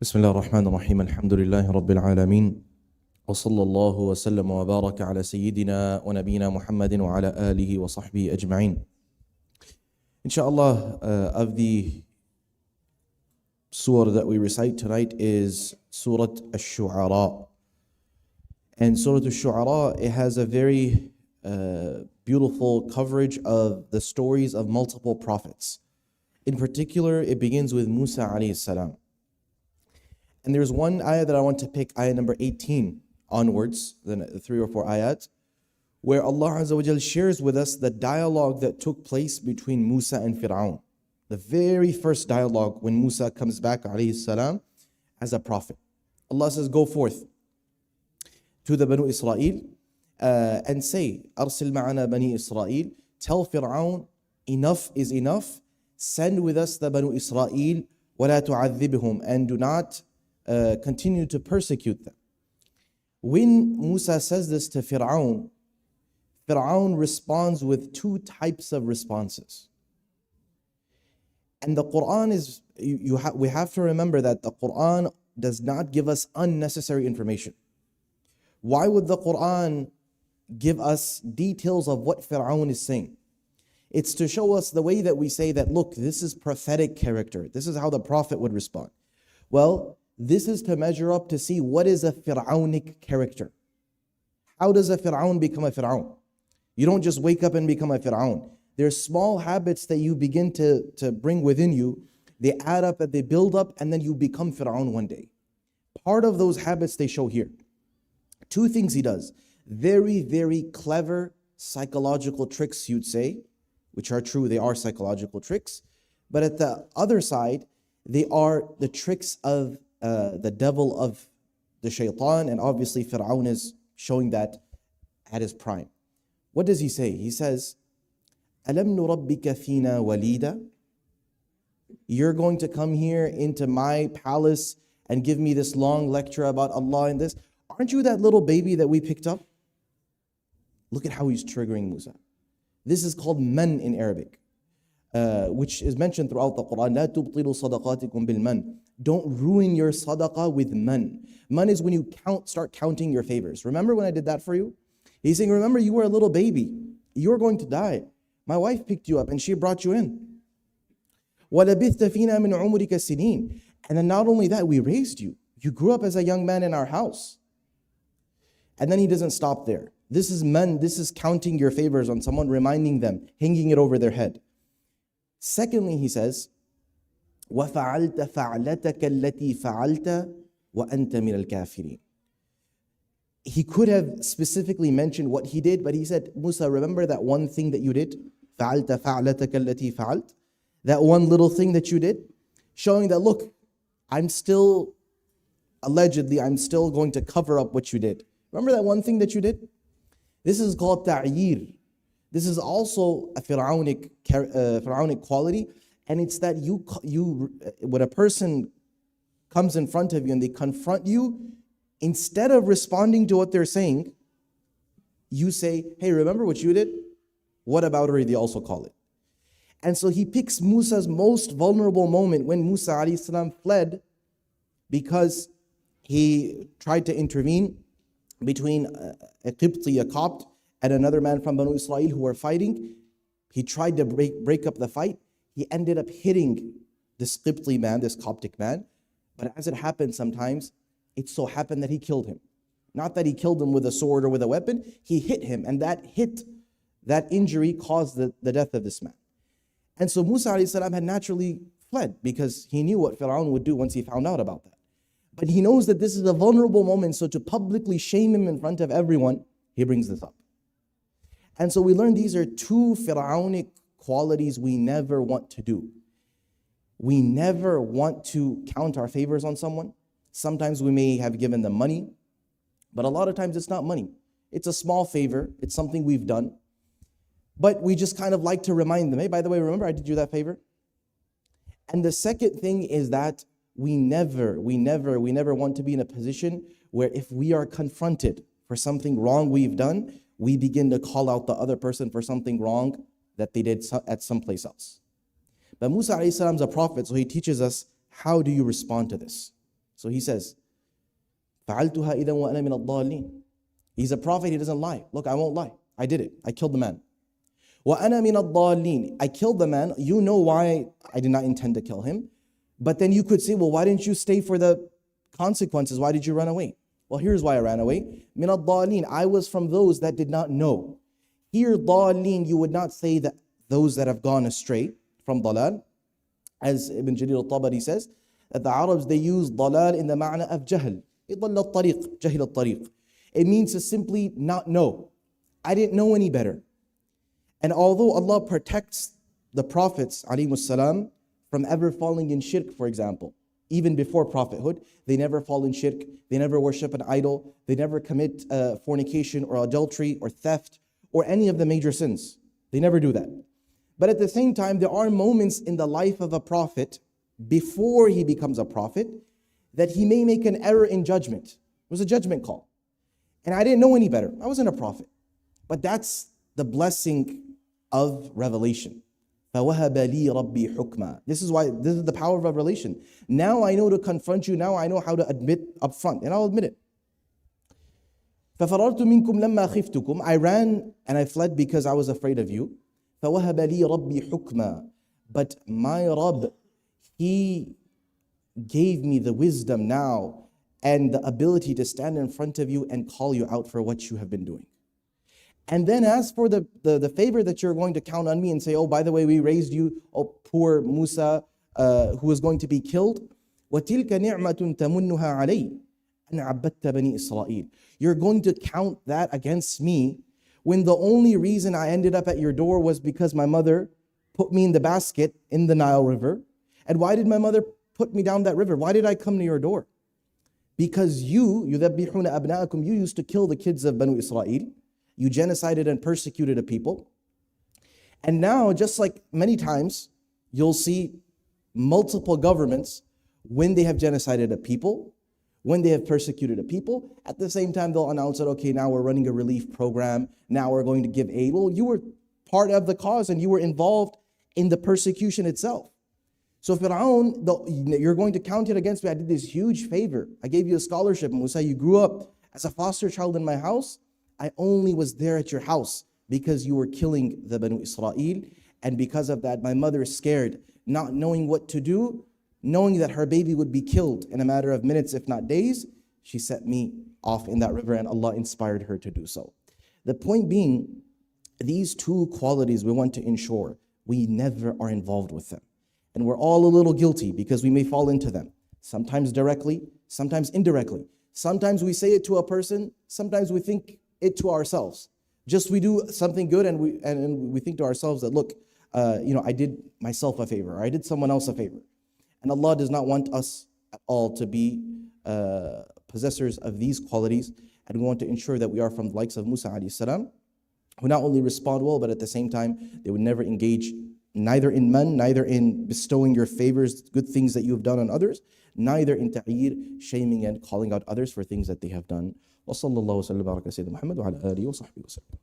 بسم الله الرحمن الرحيم الحمد لله رب العالمين وصلى الله وسلم وبارك على سيدنا ونبينا محمد وعلى آله وصحبه أجمعين. Inshallah, of the surah that we recite tonight is Surah Ash-Shu'ara. And Surah Ash-Shu'ara, it has a very beautiful coverage of the stories of multiple prophets. In particular, it begins with Musa alayhi salam. And there's one ayah that I want to pick, ayah number 18 onwards, then 3 or 4 ayat, where Allah Azza wa Jal shares with us the dialogue that took place between Musa and Fir'aun. The very first dialogue when Musa comes back alayhi salam as a prophet. Allah says, go forth to the Banu Israel and say, Arsil ma'ana Bani Israel, tell Fir'aun, enough is enough, send with us the Banu Israel, وَلَا تُعَذِّبْهُمْ, and do not continue to persecute them. When Musa says this to Fir'aun, Fir'aun responds with two types of responses. And the Quran is, we have to remember that the Quran does not give us unnecessary information. Why would the Quran give us details of what Fir'aun is saying? It's to show us the way that we say that, look, this is prophetic character. This is how the prophet would respond. Well, this is to measure up to see what is a Fir'aunic character. How does a Fir'aun become a Fir'aun? You don't just wake up and become a Fir'aun. There are small habits that you begin to bring within you. They add up and they build up, and then you become Fir'aun one day. Part of those habits they show here. Two things he does. Very, very clever psychological tricks, you'd say, which are true, they are psychological tricks. But at the other side, they are the tricks of the devil, of the shaitan, and obviously Fir'aun is showing that at his prime. What does he say? He says, أَلَمْ نُرَبِّكَ فِينَا وَلِيدًا? You're going to come here into my palace and give me this long lecture about Allah and this. Aren't you that little baby that we picked up? Look at how he's triggering Musa. This is called man in Arabic, which is mentioned throughout the Quran. لا تبطلوا صدقاتكم بالمن. Don't ruin your sadaqah with man. Man is when you start counting your favors. Remember when I did that for you? He's saying, remember you were a little baby. You're going to die. My wife picked you up and she brought you in. وَلَبِثْتَ فِينَا مِنْ عُمُرِكَ سِنِينَ. And then not only that, we raised you. You grew up as a young man in our house. And then he doesn't stop there. This is man, this is counting your favors on someone, reminding them, hanging it over their head. Secondly, he says, وَفَعَلْتَ فَعْلَتَكَ الَّتِي فَعَلْتَ وَأَنْتَ مِنَ الْكَافِرِينَ. He could have specifically mentioned what he did, but he said, Musa, remember that one thing that you did? فَعَلْتَ فَعْلَتَكَ الَّتِي فَعَلْتَ. That one little thing that you did, showing that, look, I'm still going to cover up what you did. Remember that one thing that you did? This is called ta'yir. This is also a Fir'aunic quality, and it's that when a person comes in front of you and they confront you, instead of responding to what they're saying, you say, hey, remember what you did? What about her? They also call it. And so he picks Musa's most vulnerable moment when Musa alayhi salam fled because he tried to intervene between a Qibti, a Copt, and another man from Banu Israel who were fighting. He tried to break up the fight. He ended up hitting this Qibti man, this Coptic man. But as it happens sometimes, it so happened that he killed him. Not that he killed him with a sword or with a weapon, he hit him. And that injury caused the death of this man. And so Musa alayhi salam had naturally fled because he knew what Fir'aun would do once he found out about that. But he knows that this is a vulnerable moment, so to publicly shame him in front of everyone, he brings this up. And so we learn these are two Fir'aunic qualities we never want to do. We never want to count our favors on someone. Sometimes we may have given them money, but a lot of times it's not money. It's a small favor. It's something we've done. But we just kind of like to remind them, hey, by the way, remember I did you that favor? And the second thing is that we never want to be in a position where if we are confronted for something wrong we've done, we begin to call out the other person for something wrong that they did at someplace else. But Musa alayhi salam is a prophet, so he teaches us, how do you respond to this? So he says, فَعَلْتُهَا إِذًا وَأَنَا مِنَ الضَّالِّينَ. He's a prophet, he doesn't lie. Look, I won't lie. I did it. I killed the man. وَأَنَا مِنَ الضَّالِّينَ. I killed the man. You know why I did not intend to kill him. But then you could say, well, why didn't you stay for the consequences? Why did you run away? Well, here's why I ran away. مِنَ الضَّالِّينَ. I was from those that did not know. Here, ضَالِّينَ, you would not say that those that have gone astray from ضلال. As Ibn Jarir al-Tabari says, that the Arabs, they use ضلال in the ma'na of jahl. ضل الطريق, جهل الطريق. It means to simply not know. I didn't know any better. And although Allah protects the prophets, alayhimus salam, from ever falling in shirk, for example, even before prophethood, they never fall in shirk, they never worship an idol, they never commit fornication or adultery or theft or any of the major sins. They never do that. But at the same time, there are moments in the life of a prophet, before he becomes a prophet, that he may make an error in judgment. It was a judgment call. And I didn't know any better. I wasn't a prophet. But that's the blessing of revelation. فَوَهَبَ لِي رَبِّي حُكْمًا. This is the power of revelation. Now I know to confront you. Now I know how to admit up front. And I'll admit it. فَفَرَرْتُ مِنْكُمْ لَمَّا خِفْتُكُمْ. I ran and I fled because I was afraid of you. فَوَهَبَ لِي رَبِّي حُكْمًا. But my Rabb, He gave me the wisdom now and the ability to stand in front of you and call you out for what you have been doing. And then as for the favor that you're going to count on me and say, oh, by the way, we raised you, oh, poor Musa, who was going to be killed. وَتِلْكَ نِعْمَةٌ تَمُنُّهَا عَلَيْهِ أَنْ عَبَّدْتَ بَنِي إِسْرَائِيلَ. You're going to count that against me when the only reason I ended up at your door was because my mother put me in the basket in the Nile River. And why did my mother put me down that river? Why did I come to your door? Because you يُذَبِّحُونَ أَبْنَاءَكُمْ, you used to kill the kids of Banu Israel. You genocided and persecuted a people. And now, just like many times, you'll see multiple governments, when they have genocided a people, when they have persecuted a people, at the same time they'll announce that, okay, now we're running a relief program, now we're going to give aid. Well, you were part of the cause and you were involved in the persecution itself. So Fir'aun, you're going to count it against me. I did this huge favor. I gave you a scholarship. Musa, you grew up as a foster child in my house. I only was there at your house because you were killing the Banu Israel. And because of that, my mother is scared, not knowing what to do, knowing that her baby would be killed in a matter of minutes, if not days. She sent me off in that river and Allah inspired her to do so. The point being, these two qualities we want to ensure we never are involved with them. And we're all a little guilty because we may fall into them. Sometimes directly, sometimes indirectly. Sometimes we say it to a person, sometimes we think it to ourselves. Just we do something good and we think to ourselves that, look, I did myself a favor, or I did someone else a favor. And Allah does not want us at all to be possessors of these qualities. And we want to ensure that we are from the likes of Musa alayhi salam, who not only respond well, but at the same time, they would never engage neither in man, neither in bestowing your favors, good things that you have done on others, neither in ta'ir, shaming and calling out others for things that they have done. وصلى الله وسلم وبارك على سيدنا محمد وعلى آله وصحبه وسلم.